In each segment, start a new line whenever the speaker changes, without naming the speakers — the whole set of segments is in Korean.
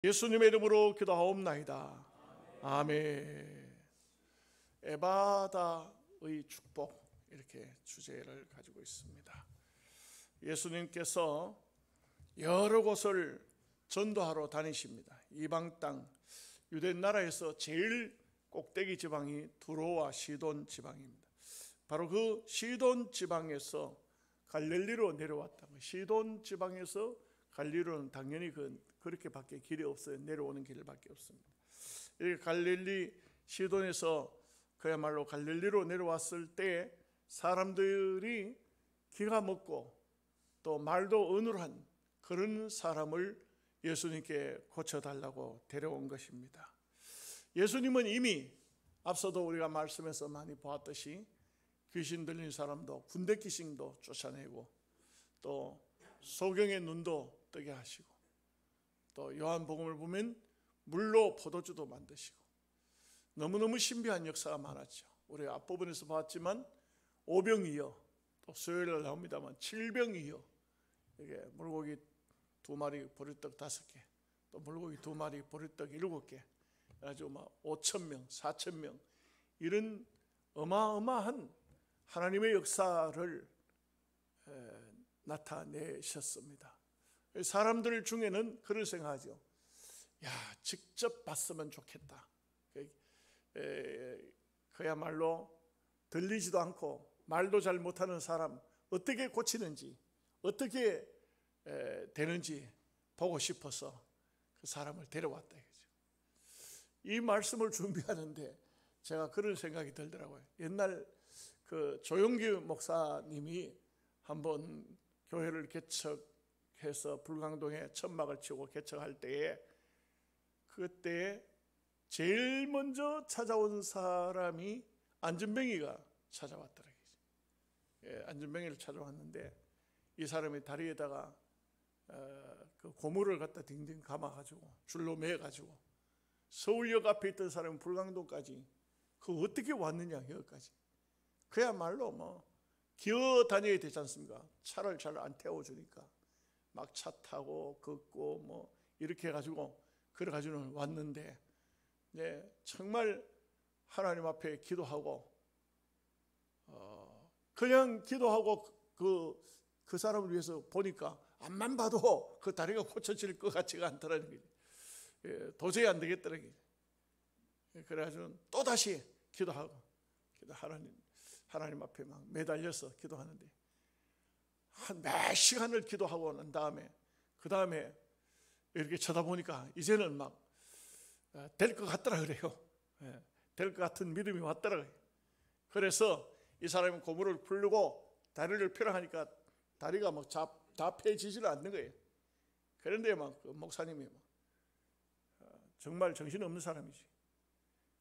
예수님의 이름으로 기도하옵나이다. 아멘. 에바다의 축복, 이렇게 주제를 가지고 있습니다. 예수님께서 여러 곳을 전도하러 다니십니다. 이방 땅, 유대 나라에서 제일 꼭대기 지방이 두로와 시돈 지방입니다. 바로 그 시돈 지방에서 갈릴리로 내려왔다. 시돈 지방에서 갈릴리로는 당연히 그렇게밖에 길이 없어요. 내려오는 길밖에 없습니다. 이렇게 갈릴리 시돈에서 그야말로 갈릴리로 내려왔을 때 사람들이 기가 먹고 또 말도 어눌한 그런 사람을 예수님께 고쳐달라고 데려온 것입니다. 예수님은 이미 앞서도 우리가 말씀에서 많이 보았듯이 귀신 들린 사람도, 군대 귀신도 쫓아내고 또 소경의 눈도 뜨게 하시고 또 요한복음을 보면 물로 포도주도 만드시고 너무너무 신비한 역사가 많았죠. 우리가 앞부분에서 봤지만 오병이어, 또 수요일에 나옵니다만 7병이어, 이게 물고기 2마리 보리떡 5개, 또 물고기 2마리 보리떡 7개, 그래가지고 막 5,000명, 4,000명, 이런 어마어마한 하나님의 역사를 나타내셨습니다. 사람들 중에는 그런 생각하죠. 야, 직접 봤으면 좋겠다. 그야말로 들리지도 않고 말도 잘 못하는 사람 어떻게 고치는지, 어떻게 되는지 보고 싶어서 그 사람을 데려왔다. 이 말씀을 준비하는데 제가 그런 생각이 들더라고요. 옛날 그 조용기 목사님이 한번 교회를 개척해서 불광동에 천막을 치고 개척할 때에 그때 제일 먼저 찾아온 사람이 안전뱅이가 찾아왔더라고요. 안전뱅이를 찾아왔는데 이 사람이 다리에다가 그 고무를 갖다 딩딩 감아가지고 줄로 매가지고 서울역 앞에 있던 사람은 불광동까지 그 어떻게 왔느냐, 여기까지. 그야말로 뭐 기어 다녀야 되지 않습니까? 차를 잘 안 태워주니까 막 차 타고 걷고 뭐 이렇게 해가지고 그래가지고는 왔는데, 정말 하나님 앞에 기도하고 그냥 기도하고 그 사람을 위해서 보니까 앞만 봐도 그 다리가 고쳐질 것 같지가 않더라는 거예요. 도저히 안 되겠더라고요. 그래가지고 또 다시 기도하고 하나님 앞에 막 매달려서 기도하는데 한 몇 시간을 기도하고 난 다음에 그 다음에 이렇게 쳐다보니까 이제는 막 될 것 같더라 그래요. 될 것 같은 믿음이 왔더라고요. 그래서 이 사람이 고무를 풀고 다리를 펴라 하니까 다리가 막 잡혀지지를 않는 거예요. 그런데 막 그 목사님이 정말 정신없는 사람이지,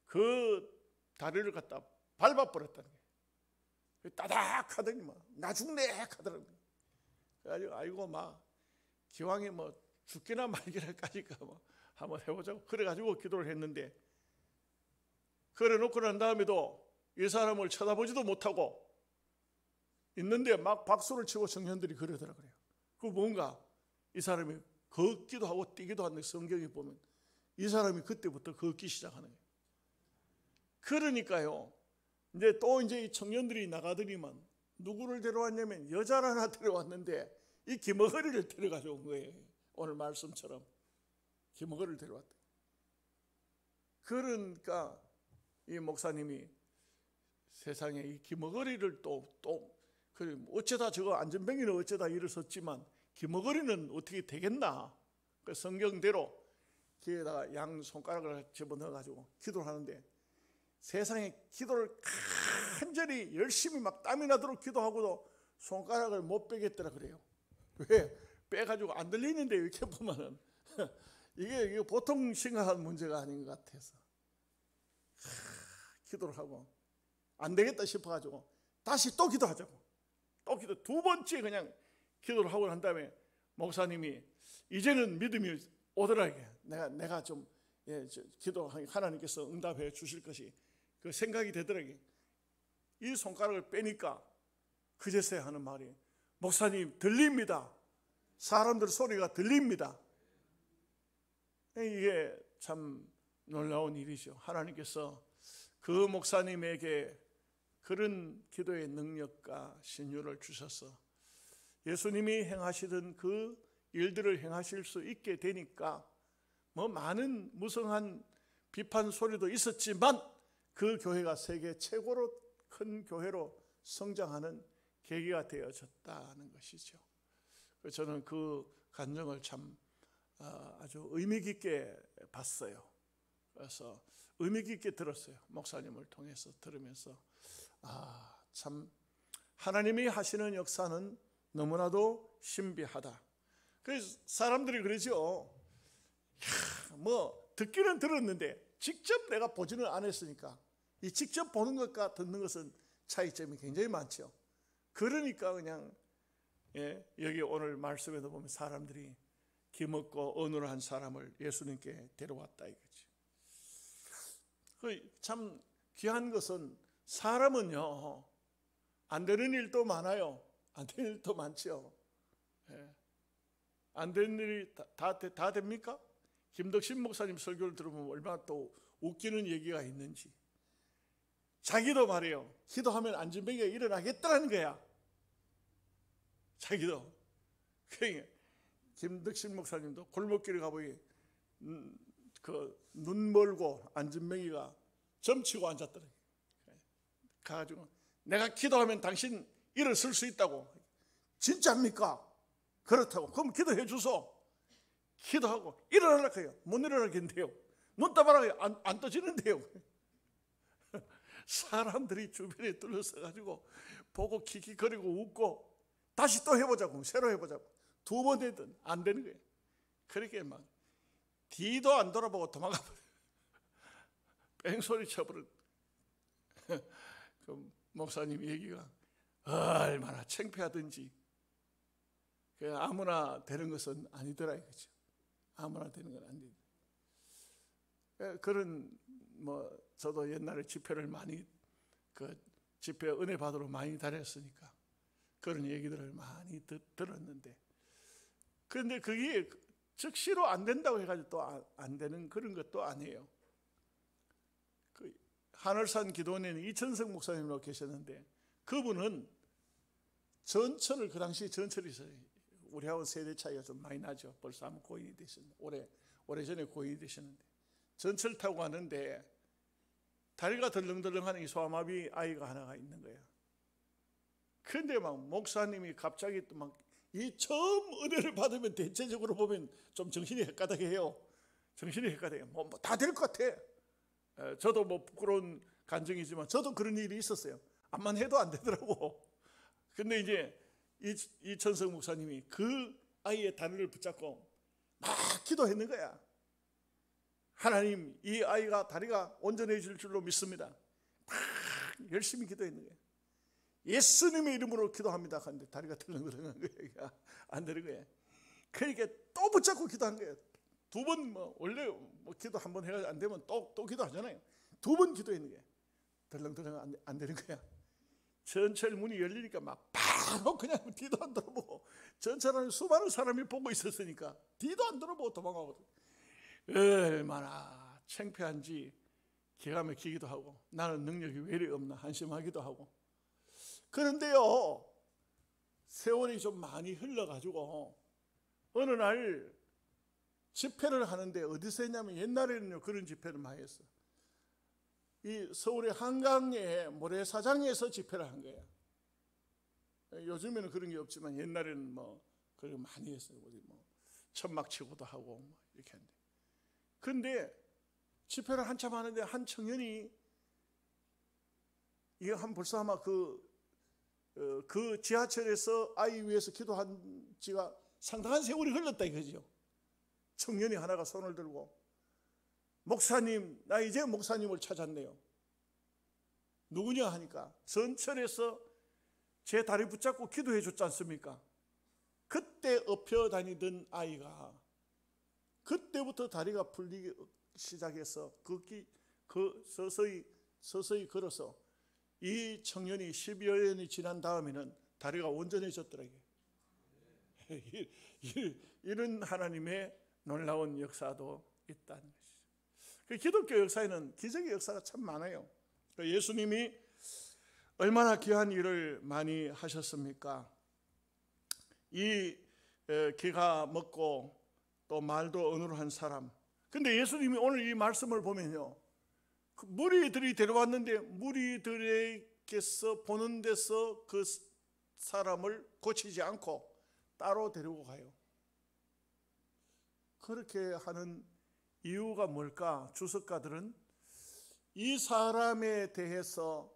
그 다리를 갖다 밟아버렸다는 거예요. 따닥하더니 나 죽네 하더라고요. 그래가지고 아이고 막 기왕에 뭐 죽기나 말기나까지가 한번 해보자고 그래가지고 기도를 했는데, 그래 놓고 난 다음에도 이 사람을 쳐다보지도 못하고 있는데 막 박수를 치고 청년들이 그러더라고요. 그 뭔가 이 사람이 걷기도 하고 뛰기도 하는데 성경에 보면 이 사람이 그때부터 걷기 시작하는 거예요. 그러니까요, 이제 이 청년들이 나가더니만 누구를 데려왔냐면 여자를 하나 데려왔는데 이 기머거리를 데려가지고 온 거예요. 오늘 말씀처럼 기머거리를 데려왔다. 그러니까 이 목사님이 세상에 이 기머거리를 또 어쩌다 저거 안전뱅이는 어쩌다 일어섰지만 기머거리는 어떻게 되겠나. 그 성경대로 귀에다가 양 손가락을 집어넣어가지고 기도를 하는데 세상에 기도를 간절히 열심히 막 땀이 나도록 기도하고도 손가락을 못 빼겠더라 그래요. 왜? 빼가지고 안 들리는데 이렇게 보면은 이게 보통 심각한 문제가 아닌 것 같아서 기도를 하고 안 되겠다 싶어가지고 다시 또 기도하자고, 또 기도 2번째 그냥 기도를 하고 난 다음에 목사님이 이제는 믿음이 오더라게. 내가 좀 기도 하나님께서 응답해 주실 것이 그 생각이 되더라게. 이 손가락을 빼니까 그제서야 하는 말이, 목사님 들립니다. 사람들 소리가 들립니다. 이게 참 놀라운 일이죠. 하나님께서 그 목사님에게 그런 기도의 능력과 신유를 주셔서 예수님이 행하시던 그 일들을 행하실 수 있게 되니까 뭐 많은 무성한 비판 소리도 있었지만 그 교회가 세계 최고로 큰 교회로 성장하는 계기가 되어졌다는 것이죠. 저는 그 간증을 참 아주 의미 깊게 봤어요. 그래서 의미 깊게 들었어요. 목사님을 통해서 들으면서 참 하나님이 하시는 역사는 너무나도 신비하다. 그래서 사람들이 그러죠. 뭐 듣기는 들었는데 직접 내가 보지는 않았으니까 이 직접 보는 것과 듣는 것은 차이점이 굉장히 많죠. 그러니까 그냥 여기 오늘 말씀에도 보면 사람들이 기먹고 어눌한 사람을 예수님께 데려왔다 이거지. 참 귀한 것은 사람은요 안 되는 일도 많아요. 안 되는 일도 많죠. 안 되는 일이 다 됩니까? 김덕신 목사님 설교를 들어보면 얼마나 또 웃기는 얘기가 있는지. 자기도 말해요. 기도하면 안진뱅이가 일어나겠다는 거야. 자기도. 김덕신 목사님도 골목길에 가보니 눈 멀고 안진뱅이가 점치고 앉았더니 가가지고 내가 기도하면 당신 일어설 수 있다고. 진짜입니까? 그렇다고. 그럼 기도해 주소. 기도하고 일어나려고 해요. 못 일어나겠는데요. 눈 떠봐라 안 떠지는데요. 사람들이 주변에 둘러서가지고 보고 킥킥거리고 웃고 다시 또 해보자고. 새로 해보자고. 2번 해든 안 되는 거예요. 그렇게 막 뒤도 안 돌아보고 도망가 버려요. 뺑소리 쳐버린 그 목사님 얘기가 얼마나 창피하든지 아무나 되는 것은 아니더라 이거죠. 아무나 되는 건 아니다. 그런 뭐 저도 옛날에 집회를 많이 집회 은혜 받으러 많이 다녔으니까 그런 얘기들을 많이 들었는데 그런데 그게 즉시로 안 된다고 해가지고 또 안 되는 그런 것도 아니에요. 하늘산 기도원에는 이천석 목사님으로 계셨는데 그분은 전철을 그 당시 전철이 있어요. 우리하고 세대 차이가 좀 많이 나죠. 벌써 아마 고인이 되셨는데 오래전에 고인이 되셨는데 전철 타고 가는데 다리가 덜렁덜렁하는 이 소아마비 아이가 하나가 있는 거예요. 그런데 막 목사님이 갑자기 또 막 이 처음 은혜를 받으면 대체적으로 보면 좀 정신이 헷가닥해요. 정신이 헷가닥해요. 뭐 다 될 것 같아. 저도 뭐 부끄러운 간증이지만 저도 그런 일이 있었어요. 암만 해도 안 되더라고. 근데 이제 이천석 목사님이 그 아이의 다리를 붙잡고 막 기도했는 거야. 하나님, 이 아이가 다리가 온전해질 줄로 믿습니다. 막 열심히 기도했는 거야. 예수님의 이름으로 기도합니다. 하는데 다리가 덜렁덜렁한 거야. 안 되는 거야. 그러니까 또 붙잡고 기도한 거야. 2번 뭐 원래 뭐 기도 한 번 해가지고 안 되면 또 기도하잖아요. 2번 기도했는 거야. 덜렁덜렁 안 되는 거야. 전철 문이 열리니까 막 바로 그냥 뒤도 안 돌아보고 전철 안에 수많은 사람이 보고 있었으니까 뒤도 안 돌아보고 도망가거든. 얼마나 창피한지 기가 막히기도 하고 나는 능력이 왜 이리 없나 한심하기도 하고. 그런데요 세월이 좀 많이 흘러가지고 어느 날 집회를 하는데 어디서 했냐면 옛날에는요 그런 집회를 많이 했어. 이 서울의 한강의 모래사장에서 집회를 한 거예요. 요즘에는 그런 게 없지만 옛날에는 뭐 그런 거 많이 했어요. 우리 뭐 천막 치고도 하고 뭐 이렇게 하는데. 그런데 집회를 한참 하는데 한 청년이 이게 한 벌써 아마 그 지하철에서 아이 위해서 기도한 지가 상당한 세월이 흘렀다 이거죠. 청년이 하나가 손을 들고 목사님, 나 이제 목사님을 찾았네요. 누구냐 하니까 전철에서 제 다리 붙잡고 기도해 줬지 않습니까? 그때 업혀 다니던 아이가 그때부터 다리가 풀리기 시작해서 서서히 걸어서 이 청년이 10여 년이 지난 다음에는 다리가 온전해졌더라고요. 이런 하나님의 놀라운 역사도 있다는 것이죠. 그 기독교 역사에는 기적의 역사가 참 많아요. 예수님이 얼마나 귀한 일을 많이 하셨습니까? 이 기가 먹고 또 말도 언어로 한 사람. 근데 예수님이 오늘 이 말씀을 보면요, 그 무리들이 데려왔는데 무리들에게서 보는 데서 그 사람을 고치지 않고 따로 데리고 가요. 그렇게 하는 이유가 뭘까? 주석가들은 이 사람에 대해서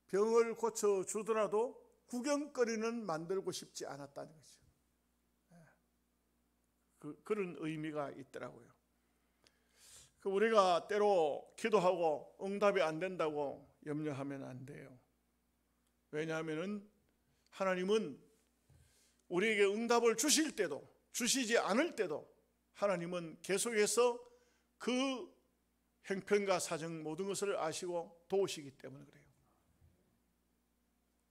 병을 고쳐주더라도 구경거리는 만들고 싶지 않았다는 거죠. 그런 의미가 있더라고요. 우리가 때로 기도하고 응답이 안 된다고 염려하면 안 돼요. 왜냐하면 하나님은 우리에게 응답을 주실 때도 주시지 않을 때도 하나님은 계속해서 그 형편과 사정 모든 것을 아시고 도우시기 때문에 그래요.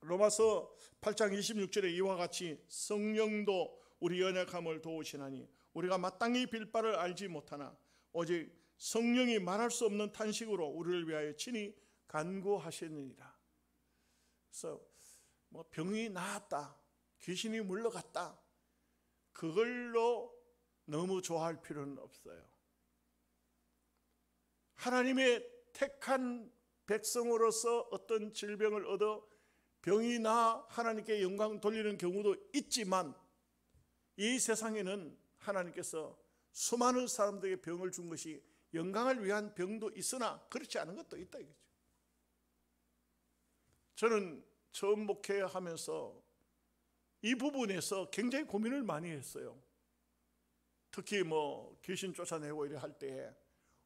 로마서 8장 26절에 이와 같이 성령도 우리 연약함을 도우시나니 우리가 마땅히 빌 바를 알지 못하나 오직 성령이 말할 수 없는 탄식으로 우리를 위하여 친히 간구하시느니라. 그래서 병이 나았다, 귀신이 물러갔다, 그걸로 너무 좋아할 필요는 없어요. 하나님의 택한 백성으로서 어떤 질병을 얻어 병이 나 하나님께 영광 돌리는 경우도 있지만, 이 세상에는 하나님께서 수많은 사람들에게 병을 준 것이 영광을 위한 병도 있으나 그렇지 않은 것도 있다 이거죠. 저는 처음 목회하면서 이 부분에서 굉장히 고민을 많이 했어요. 특히 귀신 쫓아내고 이래 할 때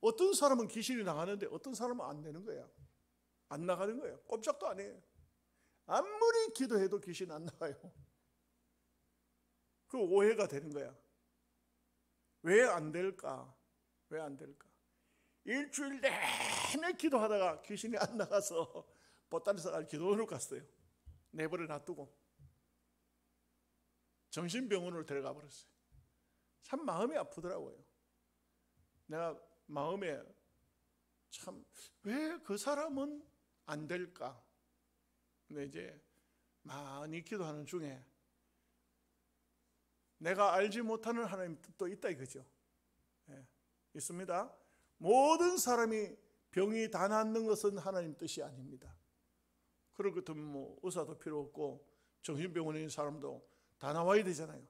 어떤 사람은 귀신이 나가는데 어떤 사람은 안 되는 거야. 안 나가는 거예요. 꼼짝도 안 해요. 아무리 기도해도 귀신 안 나가요. 그 오해가 되는 거야. 왜 안 될까? 왜 안 될까? 일주일 내내 기도하다가 귀신이 안 나가서 보따리 싸가지고 기도원으로 갔어요. 내버려 놔두고 정신병원으로 데려가 버렸어요. 참 마음이 아프더라고요. 내가 마음에 참 왜 그 사람은 안 될까? 근데 이제 많이 기도하는 중에 내가 알지 못하는 하나님 뜻도 있다 이거죠. 예, 있습니다. 모든 사람이 병이 다 낫는 것은 하나님 뜻이 아닙니다. 그럴 것 같으면 의사도 필요 없고 정신병원에 있는 사람도 다 나와야 되잖아요.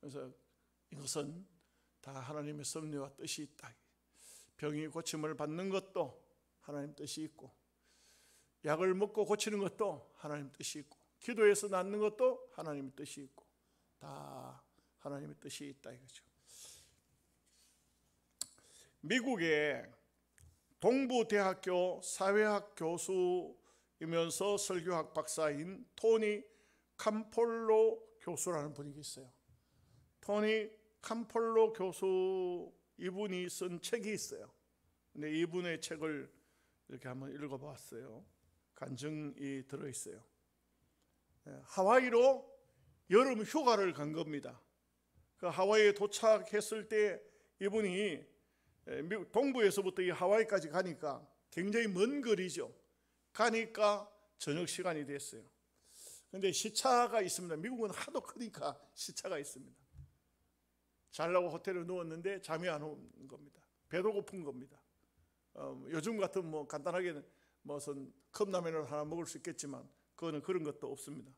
그래서 이것은 다 하나님의 섭리와 뜻이 있다. 병이 고침을 받는 것도 하나님 뜻이 있고, 약을 먹고 고치는 것도 하나님 뜻이 있고, 기도해서 낫는 것도 하나님의 뜻이 있고, 다 하나님의 뜻이 있다 이거죠. 미국의 동부대학교 사회학 교수이면서 설교학 박사인 토니 캄폴로 교수라는 분이 있어요. 토니 캄폴로 교수, 이분이 쓴 책이 있어요. 근데 이분의 책을 이렇게 한번 읽어봤어요. 간증이 들어있어요. 하와이로 여름 휴가를 간 겁니다. 그 하와이에 도착했을 때 이분이 미국 동부에서부터 이 하와이까지 가니까 굉장히 먼 거리죠. 가니까 저녁 시간이 됐어요. 근데 시차가 있습니다. 미국은 하도 크니까 시차가 있습니다. 자려고 호텔에 누웠는데 잠이 안 오는 겁니다. 배도 고픈 겁니다. 요즘 같은 간단하게 무슨 컵라면을 하나 먹을 수 있겠지만 그거는 그런 것도 없습니다.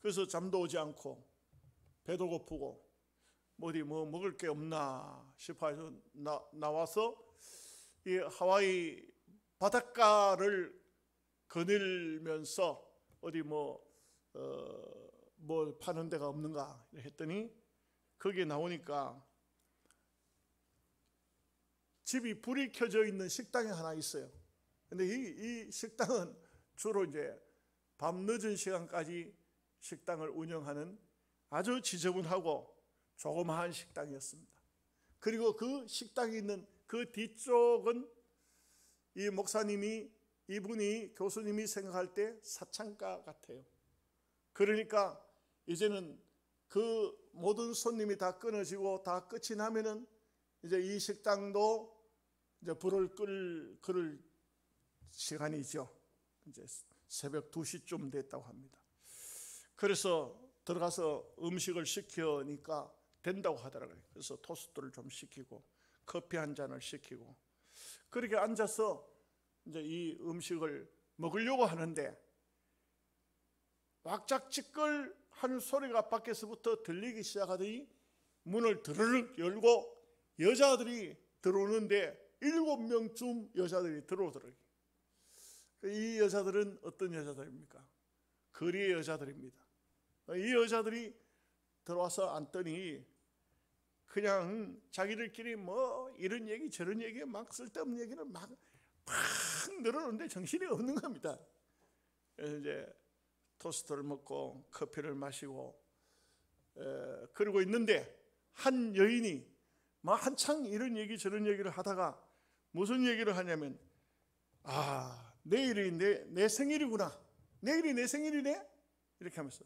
그래서 잠도 오지 않고 배도 고프고 어디 먹을 게 없나 싶어 해서 나와서 이 하와이 바닷가를 거닐면서 어디 뭘 파는 데가 없는가 했더니 거기에 나오니까 집이 불이 켜져 있는 식당이 하나 있어요. 근데 이 식당은 주로 이제 밤 늦은 시간까지 식당을 운영하는 아주 지저분하고 조그마한 식당이었습니다. 그리고 그 식당이 있는 그 뒤쪽은 이 목사님이, 이분이 교수님이 생각할 때 사창가 같아요. 그러니까 이제는 그 모든 손님이 다 끊어지고 다 끝이 나면은 이제 이 식당도 이제 불을 끌 시간이죠. 이제 새벽 2시쯤 됐다고 합니다. 그래서 들어가서 음식을 시키니까 된다고 하더라고요. 그래서 토스트를 좀 시키고 커피 한 잔을 시키고 그렇게 앉아서 이제 이 음식을 먹으려고 하는데 왁작지껄 하는 소리가 밖에서부터 들리기 시작하더니 문을 드르륵 열고 여자들이 들어오는데 7명쯤 여자들이 들어오더라고요. 이 여자들은 어떤 여자들입니까? 거리의 여자들입니다. 이 여자들이 들어와서 앉더니 그냥 자기들끼리 뭐 이런 얘기 저런 얘기 막 쓸데없는 얘기를 막 늘어놓는데 정신이 없는 겁니다. 그래서 이제 토스트를 먹고 커피를 마시고 그러고 있는데 한 여인이 막 한창 이런 얘기 저런 얘기를 하다가 무슨 얘기를 하냐면 내일이 내 생일이구나. 내일이 내 생일이네? 이렇게 하면서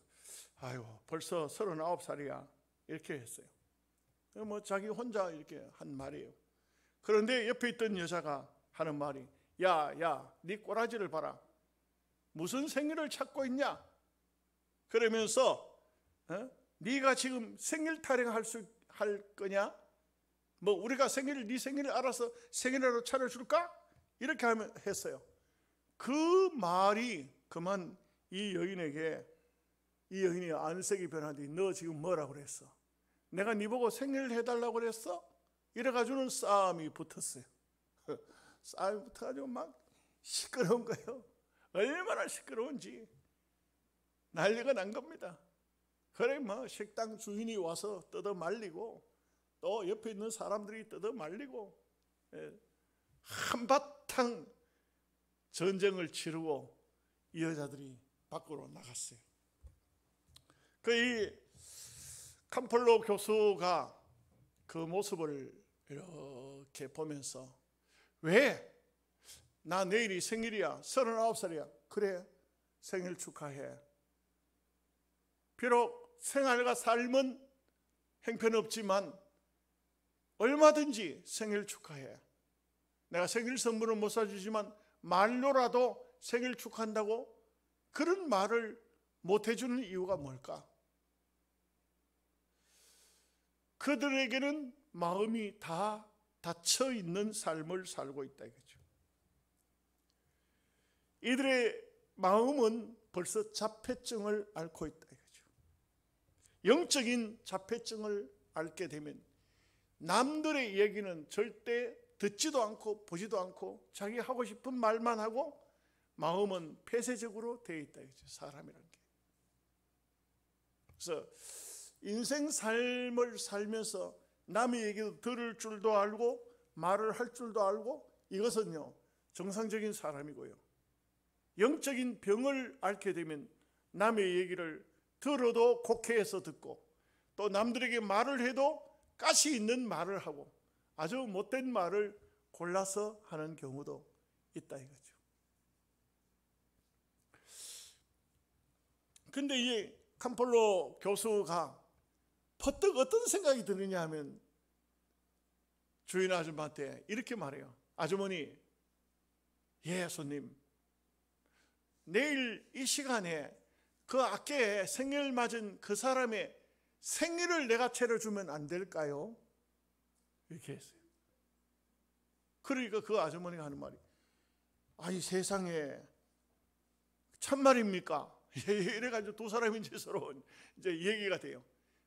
아유 벌써 39살이야 이렇게 했어요. 뭐 자기 혼자 이렇게 한 말이에요. 그런데 옆에 있던 여자가 하는 말이 야, 네 꼬라지를 봐라. 무슨 생일을 찾고 있냐? 그러면서 네가 지금 생일 타령 할 거냐? 뭐 우리가 네 생일을 알아서 생일으로 차려줄까? 이렇게 했어요. 그 말이 그만 이 여인이 안색이 변하더니 너 지금 뭐라고 그랬어? 내가 네 보고 생일을 해달라고 그랬어? 이래가지고는 싸움이 붙었어요. 싸움이 붙어가지고 막 시끄러운 거예요. 얼마나 시끄러운지 난리가 난 겁니다. 그래 뭐 식당 주인이 와서 뜯어 말리고 또 옆에 있는 사람들이 뜯어 말리고 한바탕 전쟁을 치르고 이 여자들이 밖으로 나갔어요. 이 캄폴로 교수가 그 모습을 이렇게 보면서 왜? 나 내일이 생일이야. 39살이야. 그래 생일 축하해. 비록 생활과 삶은 형편없지만 얼마든지 생일 축하해. 내가 생일 선물은 못 사주지만 말로라도 생일 축하한다고 그런 말을 못 해주는 이유가 뭘까? 그들에게는 마음이 다 닫혀 있는 삶을 살고 있다 이거죠. 이들의 마음은 벌써 자폐증을 앓고 있다 이거죠. 영적인 자폐증을 앓게 되면 남들의 얘기는 절대 듣지도 않고 보지도 않고 자기 하고 싶은 말만 하고 마음은 폐쇄적으로 되어 있다 이거죠. 사람이란 게. 그래서 인생 삶을 살면서 남의 얘기도 들을 줄도 알고 말을 할 줄도 알고 이것은요 정상적인 사람이고요. 영적인 병을 앓게 되면 남의 얘기를 들어도 곡해해서 듣고 또 남들에게 말을 해도 가시 있는 말을 하고 아주 못된 말을 골라서 하는 경우도 있다 이거죠. 근데 이 캄폴로 교수가 퍼뜩 어떤 생각이 드느냐 하면 주인 아줌마한테 이렇게 말해요. 아주머니, 예 손님, 내일 이 시간에 그 아께 생일 맞은 그 사람의 생일을 내가 차려주면 안 될까요? 이렇게 했어요. 그러니까 그 아주머니가 하는 말이 아니 세상에 참말입니까? 이래가지고 두 사람이 이제 서로 이제 얘기가 돼요.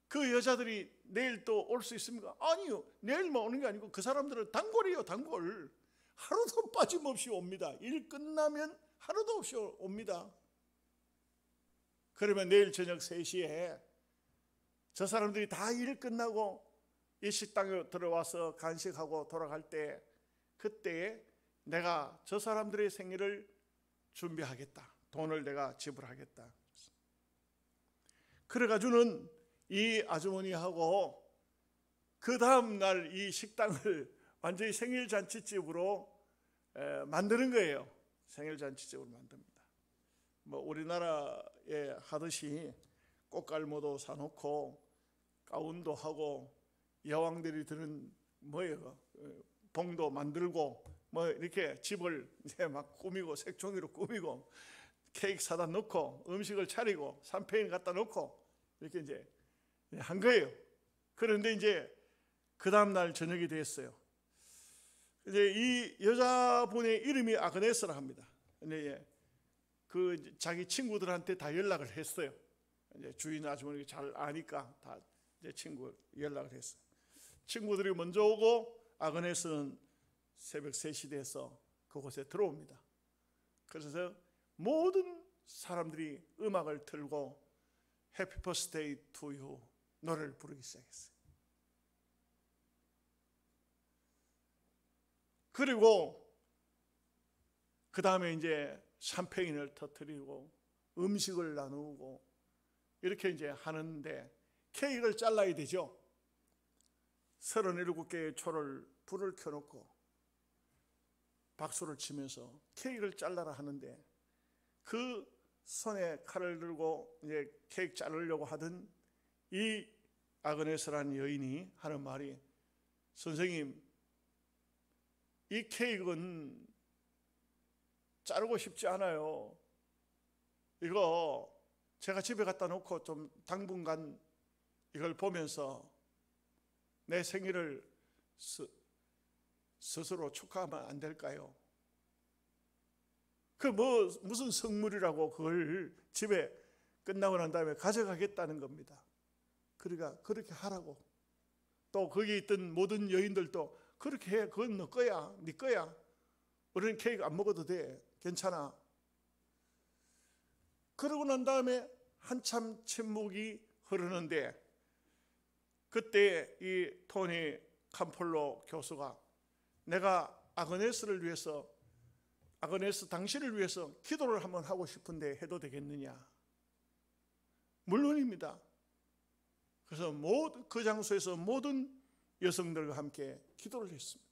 그 여자들이 내일 또 올 수 있습니까? 아니요. 내일만 오는 게 아니고 그 사람들은 단골이에요. 단골. 하루도 빠짐없이 옵니다. 일 끝나면 하루도 없이 옵니다. 그러면 내일 저녁 3시에 저 사람들이 다 일 끝나고 이 식당에 들어와서 간식하고 돌아갈 때 그때 내가 저 사람들의 생일을 준비하겠다. 돈을 내가 지불하겠다. 그래가지고는 이 아주머니하고 그 다음 날 이 식당을 완전히 생일잔치집으로 만드는 거예요. 생일잔치집으로 만듭니다. 뭐 우리나라에 하듯이 꽃갈모도 사놓고 가운도 하고 여왕들이 드는 뭐예요? 봉도 만들고 뭐 이렇게 집을 이제 막 꾸미고 색종이로 꾸미고 케이크 사다 놓고 음식을 차리고 샴페인 갖다 놓고 이렇게 이제 한 거예요. 그런데 이제 그 다음 날 저녁이 됐어요. 이제 이 여자분의 이름이 아그네스라 합니다. 근데 그 자기 친구들한테 다 연락을 했어요. 이제 주인 아주머니가 잘 아니까 다 이제 친구 연락을 했어요. 친구들이 먼저 오고 아그네스는 새벽 3시 돼서 그곳에 들어옵니다. 그래서 모든 사람들이 음악을 틀고 해피 버스데이 투 유 노래를 부르기 시작했어요. 그리고 그 다음에 이제 샴페인을 터뜨리고 음식을 나누고 이렇게 이제 하는데 케이크를 잘라야 되죠. 37개의 초를 불을 켜놓고 박수를 치면서 케이크를 잘라라 하는데 그 손에 칼을 들고 이제 케이크 자르려고 하던 이 아그네스라는 여인이 하는 말이, 선생님, 이 케이크는 자르고 싶지 않아요. 이거 제가 집에 갖다 놓고 좀 당분간 이걸 보면서 내 생일을 스스로 축하하면 안 될까요? 그 무슨 선물이라고 그걸 집에 끝나고 난 다음에 가져가겠다는 겁니다. 그러니까 그렇게 하라고. 또 거기 있던 모든 여인들도 그렇게 해. 그건 너 거야, 네 거야. 우리는 케이크 안 먹어도 돼. 괜찮아. 그러고 난 다음에 한참 침묵이 흐르는데 그때 이 토니 캄폴로 교수가 내가 아그네스를 위해서, 아그네스 당신을 위해서 기도를 한번 하고 싶은데 해도 되겠느냐? 물론입니다. 그래서 그 장소에서 모든 여성들과 함께 기도를 했습니다.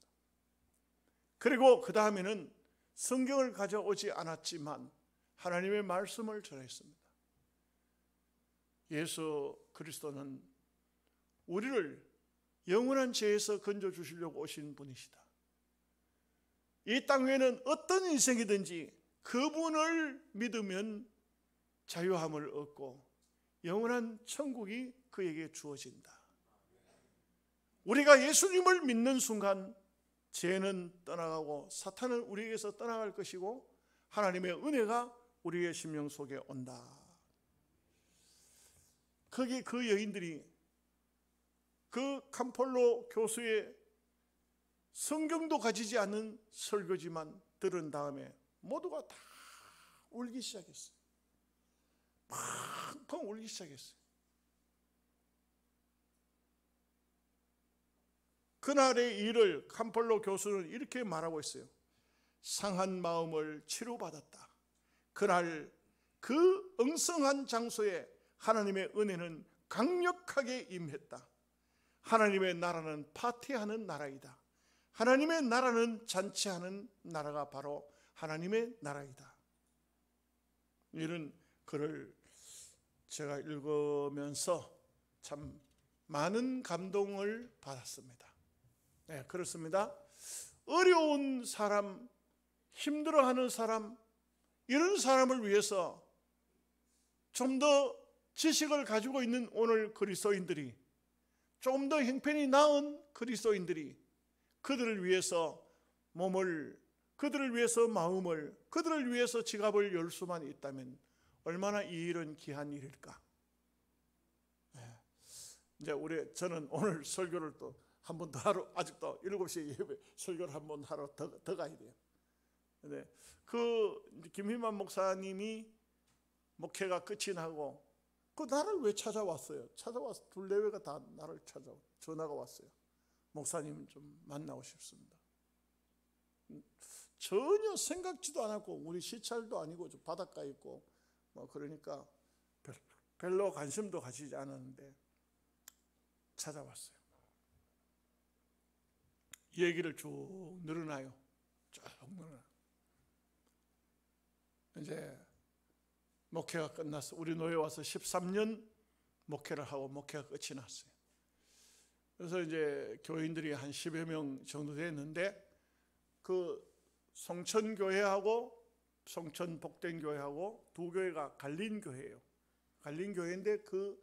그리고 그 다음에는 성경을 가져오지 않았지만 하나님의 말씀을 전했습니다. 예수 그리스도는 우리를 영원한 죄에서 건져주시려고 오신 분이시다. 이 땅 위에는 어떤 인생이든지 그분을 믿으면 자유함을 얻고 영원한 천국이 그에게 주어진다. 우리가 예수님을 믿는 순간 죄는 떠나가고 사탄은 우리에게서 떠나갈 것이고 하나님의 은혜가 우리의 심령 속에 온다. 거기 그 여인들이 그 캄폴로 교수의 성경도 가지지 않는 설교지만 들은 다음에 모두가 다 울기 시작했어요. 펑펑 울기 시작했어요. 그날의 일을 캄폴로 교수는 이렇게 말하고 있어요. 상한 마음을 치료받았다. 그날 그 엉성한 장소에 하나님의 은혜는 강력하게 임했다. 하나님의 나라는 파티하는 나라이다. 하나님의 나라는 잔치하는 나라가 바로 하나님의 나라이다. 이런 글을 제가 읽으면서 참 많은 감동을 받았습니다. 네, 그렇습니다. 어려운 사람, 힘들어하는 사람, 이런 사람을 위해서 좀 더 지식을 가지고 있는 오늘 그리스도인들이, 좀 더 형편이 나은 그리스도인들이 그들을 위해서 몸을, 그들을 위해서 마음을, 그들을 위해서 지갑을 열 수만 있다면 얼마나 이 일은 귀한 일일까. 이제 저는 오늘 설교를 또 한 번 더 하러, 아직도 7시에 예배 설교를 한 번 하러 더 가야 돼요. 근데 그 김희만 목사님이 목회가 끝이 나고 그 나를 왜 찾아왔어요? 찾아와서 둘레외가 다 나를 찾아와 전화가 왔어요. 목사님 좀 만나고 싶습니다. 전혀 생각지도 않았고 우리 시찰도 아니고 좀 바닷가에 있고 뭐 그러니까 별로 관심도 가지지 않았는데 찾아왔어요. 얘기를 쭉 늘어나요. 쭉 늘어나. 이제 목회가 끝났어. 우리 노예 와서 13년 목회를 하고 목회가 끝이 났어요. 그래서 이제 교인들이 한 10여 명 정도 됐는데 그 성천교회하고 성천 복된교회하고 두 교회가 갈린 교회예요. 갈린 교회인데 그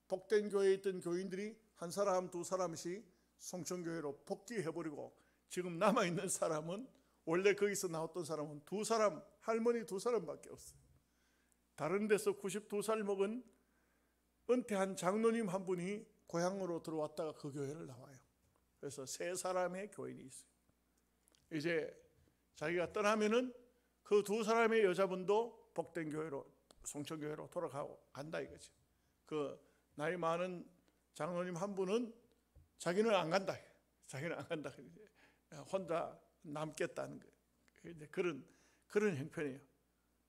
복된 교회에 있던 교인들이 한 사람 두 사람씩 성천교회로 복귀해버리고 지금 남아있는 사람은 원래 거기서 나왔던 사람은 두 사람, 할머니 두 사람밖에 없어요. 다른 데서 92살 먹은 은퇴한 장로님 한 분이 고향으로 들어왔다가 그 교회를 나와요. 그래서 세 사람의 교인이 있어요. 이제 자기가 떠나면은 그 두 사람의 여자분도 복된 교회로 성천교회로 돌아가고 간다 이거죠. 그 나이 많은 장로님 한 분은 자기는 안 간다. 자기는 안 간다. 혼자 남겠다는 거예요. 이제 그런 형편이에요.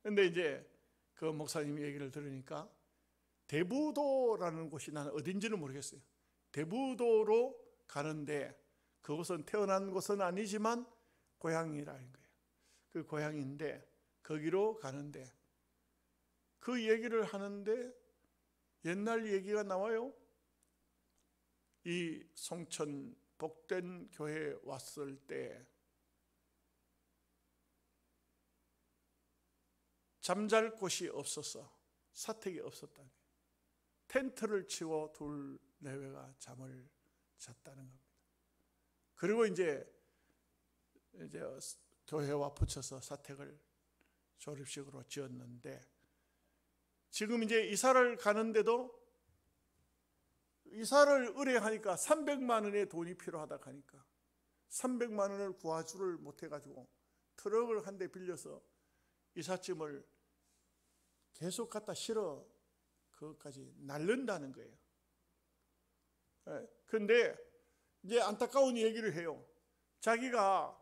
근데 이제 그 목사님 얘기를 들으니까 대부도라는 곳이 나는 어딘지는 모르겠어요. 대부도로 가는데 그곳은 태어난 곳은 아니지만 고향이라는 거예요. 그 고향인데 거기로 가는데 그 얘기를 하는데 옛날 얘기가 나와요. 이 성천 복된 교회에 왔을 때 잠잘 곳이 없어서 사택이 없었다. 텐트를 치고 둘 내외가 잠을 잤다는 겁니다. 그리고 이제 교회와 붙여서 사택을 조립식으로 지었는데 지금 이제 이사를 가는데도 이사를 의뢰하니까 300만 원의 돈이 필요하다 하니까 300만 원을 구하지를 못해가지고 트럭을 한 대 빌려서 이삿짐을 계속 갖다 실어 그것까지 날른다는 거예요. 그런데 이제 안타까운 얘기를 해요. 자기가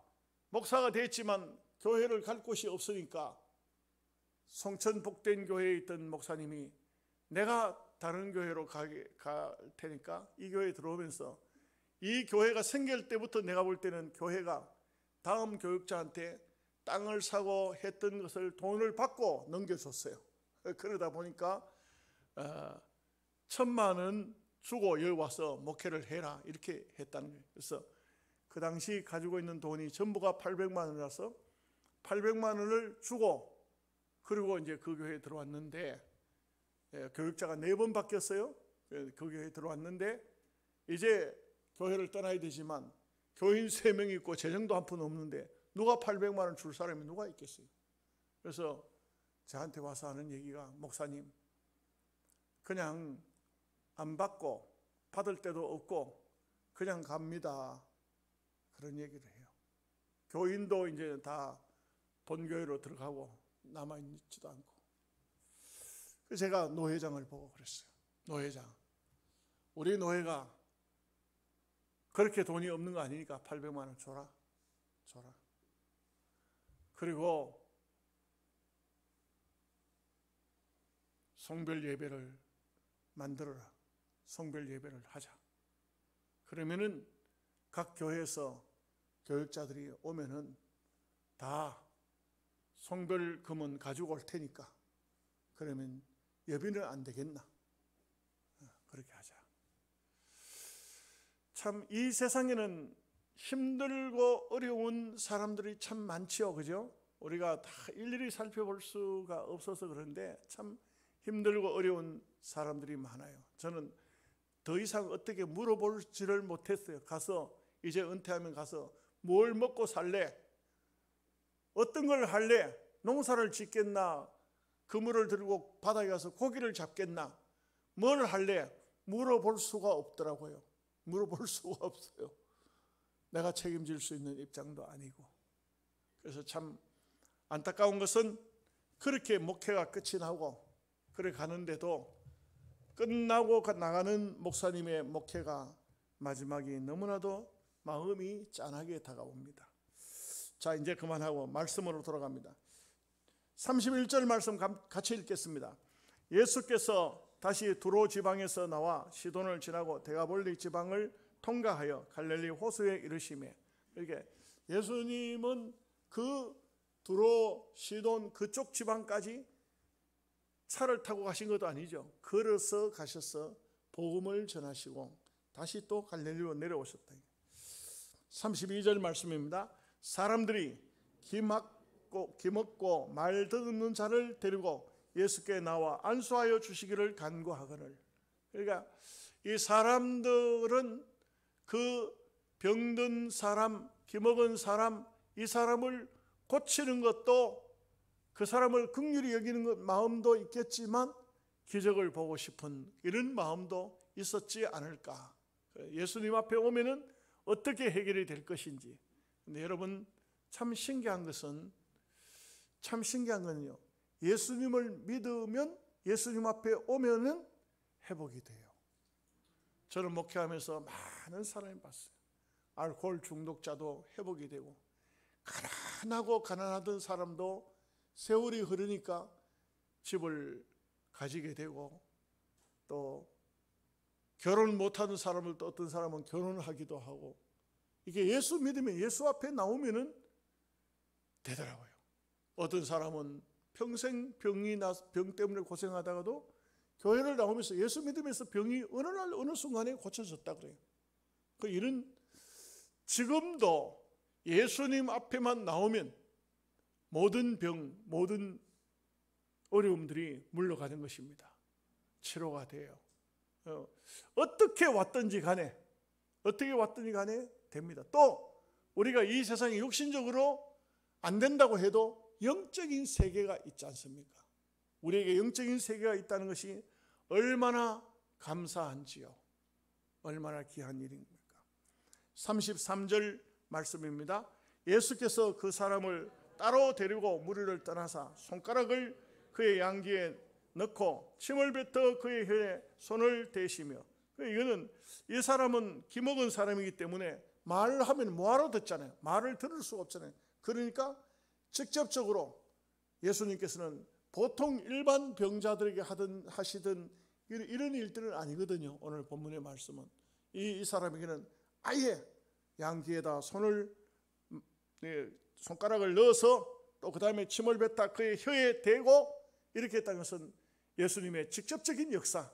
목사가 됐지만 교회를 갈 곳이 없으니까 성천 복된 교회에 있던 목사님이 내가 다른 교회로 갈 테니까 이 교회에 들어오면서 이 교회가 생길 때부터 내가 볼 때는 교회가 다음 교육자한테 땅을 사고 했던 것을 돈을 받고 넘겨줬어요. 그러다 보니까 1,000만 원 주고 여기 와서 목회를 해라 이렇게 했다는 거예요. 그래서 그 당시 가지고 있는 돈이 전부가 800만 원이라서 800만 원을 주고 그리고 이제 그 교회에 들어왔는데 교육자가 4번 바뀌었어요. 그 교회에 들어왔는데 이제 교회를 떠나야 되지만 교인 3명 있고 재정도 한 푼 없는데 누가 800만 원 줄 사람이 누가 있겠어요. 그래서 저한테 와서 하는 얘기가 목사님 그냥 안 받고 받을 데도 없고 그냥 갑니다. 그런 얘기를 해요. 교인도 이제 다 본교회로 들어가고 남아있지도 않고. 그래서 제가 노회장을 보고 그랬어요. 노회장, 우리 노회가 그렇게 돈이 없는 거 아니니까 800만 원 줘라. 그리고 성별 예배를 만들어라. 성별 예배를 하자. 그러면은 각 교회에서 교육자들이 오면은 다 성별금은 가지고 올 테니까 그러면 예비는 안 되겠나? 그렇게 하자. 참 이 세상에는 힘들고 어려운 사람들이 참 많지요, 그죠? 우리가 다 일일이 살펴볼 수가 없어서 그런데 참 힘들고 어려운 사람들이 많아요. 저는 더 이상 어떻게 물어보지를 못했어요. 가서 이제 은퇴하면 가서 뭘 먹고 살래? 어떤 걸 할래? 농사를 짓겠나? 그물을 들고 바다에 가서 고기를 잡겠나? 뭘 할래? 물어볼 수가 없더라고요. 물어볼 수가 없어요. 내가 책임질 수 있는 입장도 아니고. 그래서 참 안타까운 것은 그렇게 목회가 끝이 나고 그래 가는데도 끝나고 나가는 목사님의 목회가 마지막이 너무나도 마음이 짠하게 다가옵니다. 자, 이제 그만하고 말씀으로 돌아갑니다. 31절 말씀 같이 읽겠습니다. 예수께서 다시 두로 지방에서 나와 시돈을 지나고 데가볼리 지방을 통과하여 갈릴리 호수에 이르시매. 이렇게 예수님은 그 두로 시돈 그쪽 지방까지 차를 타고 가신 것도 아니죠. 걸어서 가셔서 복음을 전하시고 다시 또 갈릴리로 내려오셨다. 32절 말씀입니다. 사람들이 기먹고 말 듣는 자를 데리고 예수께 나와 안수하여 주시기를 간구하거늘. 그러니까 이 사람들은 그 병든 사람, 기먹은 사람, 이 사람을 고치는 것도, 그 사람을 긍휼히 여기는 것 마음도 있겠지만 기적을 보고 싶은 이런 마음도 있었지 않을까. 예수님 앞에 오면은 어떻게 해결이 될 것인지. 근데 여러분, 참 신기한 건요, 예수님을 믿으면, 예수님 앞에 오면은 회복이 돼요. 저는 목회하면서 많은 사람이 봤어요. 알코올 중독자도 회복이 되고, 가난하던 사람도 세월이 흐르니까 집을 가지게 되고, 또 결혼 못하는 사람들도 어떤 사람은 결혼을 하기도 하고, 이게 예수 믿으면, 예수 앞에 나오면은 되더라고요. 어떤 사람은 평생 병 때문에 고생하다가도 교회를 나오면서 예수 믿으면서 병이 어느 날 어느 순간에 고쳐졌다 그래요. 이런, 지금도 예수님 앞에만 나오면 모든 병, 모든 어려움들이 물러가는 것입니다. 치료가 돼요. 어떻게 왔든지 간에 됩니다. 또 우리가 이 세상에 육신적으로 안 된다고 해도 영적인 세계가 있지 않습니까? 우리에게 영적인 세계가 있다는 것이 얼마나 감사한지요. 얼마나 귀한 일입니까? 33절 말씀입니다. 예수께서 그 사람을 따로 데리고 무리를 떠나사 손가락을 그의 양귀에 넣고 침을 뱉어 그의 혀에 손을 대시며, 이거는, 이 사람은 기먹은 사람이기 때문에 말하면 뭐하러 듣잖아요. 말을 들을 수가 없잖아요. 그러니까 직접적으로 예수님께서는 보통 일반 병자들에게 하시던 이런 일들은 아니거든요. 오늘 본문의 말씀은 이 사람에게는 아예 양귀에다 손가락을 넣어서 또 그 다음에 침을 뱉다 그의 혀에 대고 이렇게 했다는 것은 예수님의 직접적인 역사,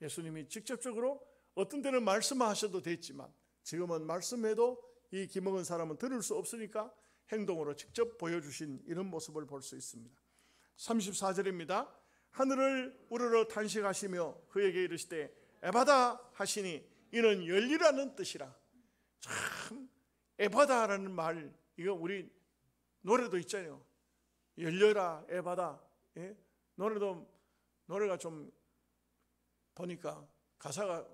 예수님이 직접적으로 어떤 때는 말씀하셔도 됐지만 지금은 말씀해도 이 기먹은 사람은 들을 수 없으니까 행동으로 직접 보여주신 이런 모습을 볼 수 있습니다. 34절입니다. 하늘을 우러러 탄식하시며 그에게 이르시되 에바다 하시니 이는 열리라는 뜻이라. 참, 에바다라는 말, 이거 우리 노래도 있잖아요. 열려라 에바다. 예? 노래가 좀 보니까 가사가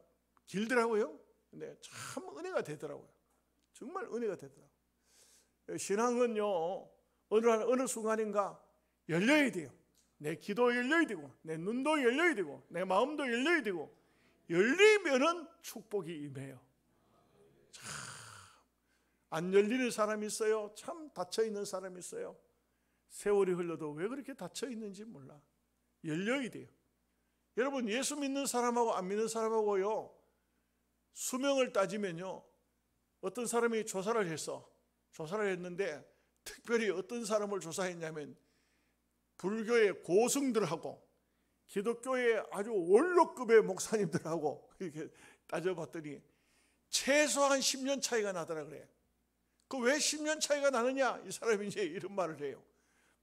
길더라고요. 근데 참 은혜가 되더라고요. 정말 은혜가 되더라고요. 신앙은요, 어느 순간인가 열려야 돼요. 내 기도 열려야 되고, 내 눈도 열려야 되고, 내 마음도 열려야 되고, 열리면은 축복이 임해요. 참, 안 열리는 사람이 있어요. 참 닫혀있는 사람이 있어요. 세월이 흘러도 왜 그렇게 닫혀있는지 몰라. 열려야 돼요. 여러분, 예수 믿는 사람하고 안 믿는 사람하고요, 수명을 따지면요, 어떤 사람이 조사를 했는데 특별히 어떤 사람을 조사했냐면 불교의 고승들하고 기독교의 아주 원로급의 목사님들하고 이렇게 따져봤더니 최소한 10년 차이가 나더라 그래요. 그 왜 10년 차이가 나느냐? 이 사람이 이제 이런 말을 해요.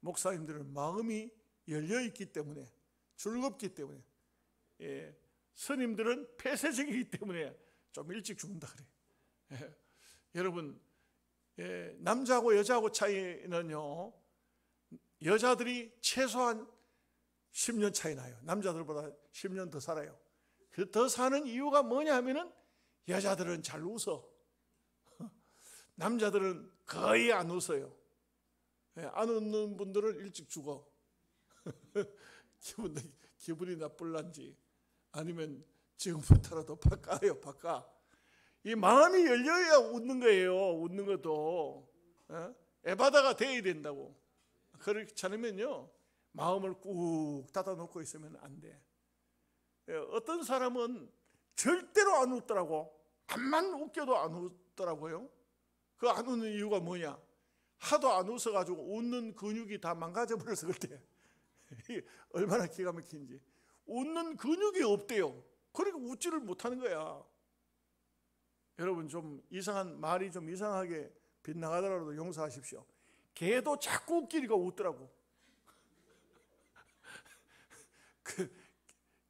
목사님들은 마음이 열려있기 때문에, 즐겁기 때문에, 스님들은 폐쇄적이기 때문에 좀 일찍 죽는다 그래요. 여러분, 남자하고 여자하고 차이는요, 여자들이 최소한 10년 차이 나요. 남자들보다 10년 더 살아요. 그 더 사는 이유가 뭐냐 하면은 여자들은 잘 웃어. 남자들은 거의 안 웃어요. 안 웃는 분들은 일찍 죽어. 기분이 나쁠란지 아니면 지금부터라도 바꿔. 이 마음이 열려야 웃는 거예요. 웃는 것도 에바다가 돼야 된다고. 그렇지 않으면요, 마음을 꾹 닫아놓고 있으면 안 돼. 어떤 사람은 절대로 안 웃더라고. 암만 웃겨도 안 웃더라고요. 그 안 웃는 이유가 뭐냐? 하도 안 웃어가지고 웃는 근육이 다 망가져버려서 그때 얼마나 기가 막힌지. 웃는 근육이 없대요. 그러니까 웃지를 못하는 거야. 여러분 좀 이상한 말이 좀 이상하게 빗나가더라도 용서하십시오. 개도 자꾸 웃기니까 웃더라고.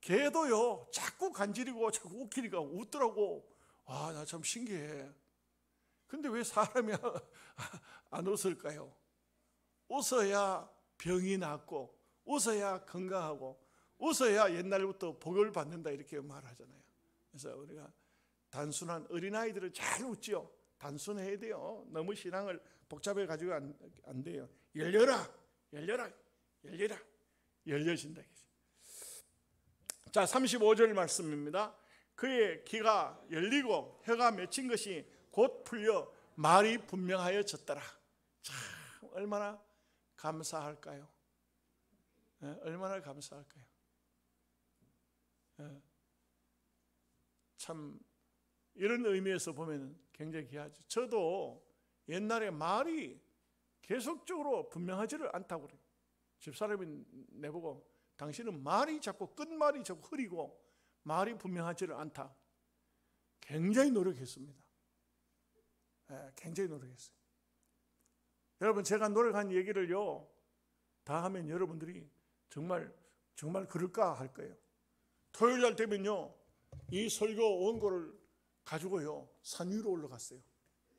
개도요 자꾸 간지리고 자꾸 웃기니까 웃더라고. 와, 나 참 신기해. 근데 왜 사람이 안 웃을까요? 웃어야 병이 낫고, 웃어야 건강하고, 웃어야 옛날부터 복을 받는다 이렇게 말하잖아요. 그래서 우리가 단순한 어린아이들은 잘 웃지요. 단순해야 돼요. 너무 신앙을 복잡해 가지고 안 돼요. 열려라, 열려라, 열려라, 열려진다. 자, 35절 말씀입니다. 그의 귀가 열리고 혀가 맺힌 것이 곧 풀려 말이 분명하여졌더라. 참 얼마나 감사할까요? 얼마나 감사할까요? 참 이런 의미에서 보면 굉장히 귀하죠. 저도 옛날에 말이 계속적으로 분명하지를 않다고 그래요. 집사람이 내보고 당신은 말이 자꾸 끝말이 자꾸 흐리고 말이 분명하지를 않다. 굉장히 노력했습니다. 굉장히 노력했어요. 여러분 제가 노력한 얘기를요 다 하면 여러분들이 정말 그럴까 할 거예요. 토요일 날 되면요 이 설교 원고를 가지고요 산 위로 올라갔어요.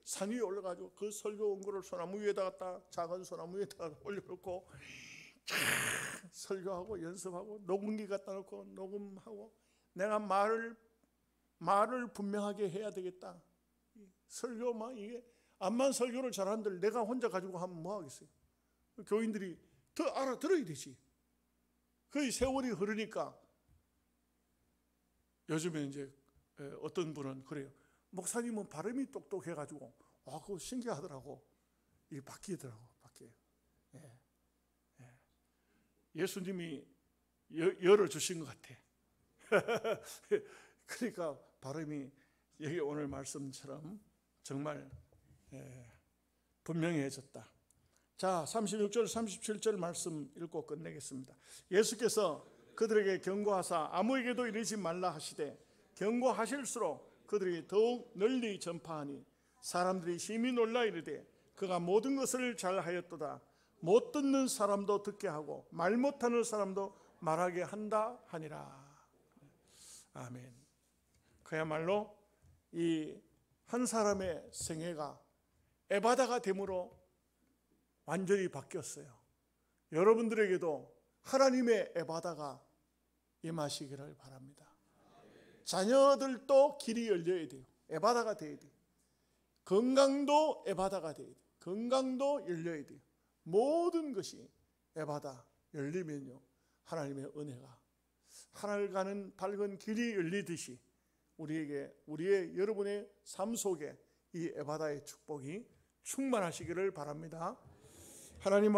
산 위에 올라가지고 그 설교 원고를 소나무 위에다가 작은 소나무 위에다가 올려놓고 설교하고 연습하고 녹음기 갖다 놓고 녹음하고 내가 말을 분명하게 해야 되겠다. 설교만 이게 암만 설교를 잘하는데 내가 혼자 가지고 하면 뭐 하겠어요? 교인들이 더 알아들어야 되지. 그 세월이 흐르니까 요즘에 이제 어떤 분은 그래요. 목사님은 발음이 똑똑해가지고 그거 신기하더라고. 이게 바뀌더라고. 바뀌어요. 예수님이 열어주신 것 같아. 그러니까 발음이 여기 오늘 말씀처럼 정말 분명해졌다. 자, 36절 37절 말씀 읽고 끝내겠습니다. 예수께서 그들에게 경고하사 아무에게도 이르지 말라 하시되 경고하실수록 그들이 더욱 널리 전파하니 사람들이 심히 놀라 이르되 그가 모든 것을 잘하였도다. 못 듣는 사람도 듣게 하고 말 못하는 사람도 말하게 한다 하니라. 아멘. 그야말로 이 한 사람의 생애가 에바다가 됨으로 완전히 바뀌었어요. 여러분들에게도 하나님의 에바다가 임하시기를 바랍니다. 자녀들도 길이 열려야 돼요. 에바다가 돼야 돼요. 건강도 에바다가 돼야 돼요. 건강도 열려야 돼요. 모든 것이 에바다 열리면요 하나님의 은혜가 하늘 가는 밝은 길이 열리듯이 우리의 여러분의 삶 속에 이 에바다의 축복이 충만하시기를 바랍니다. 하나님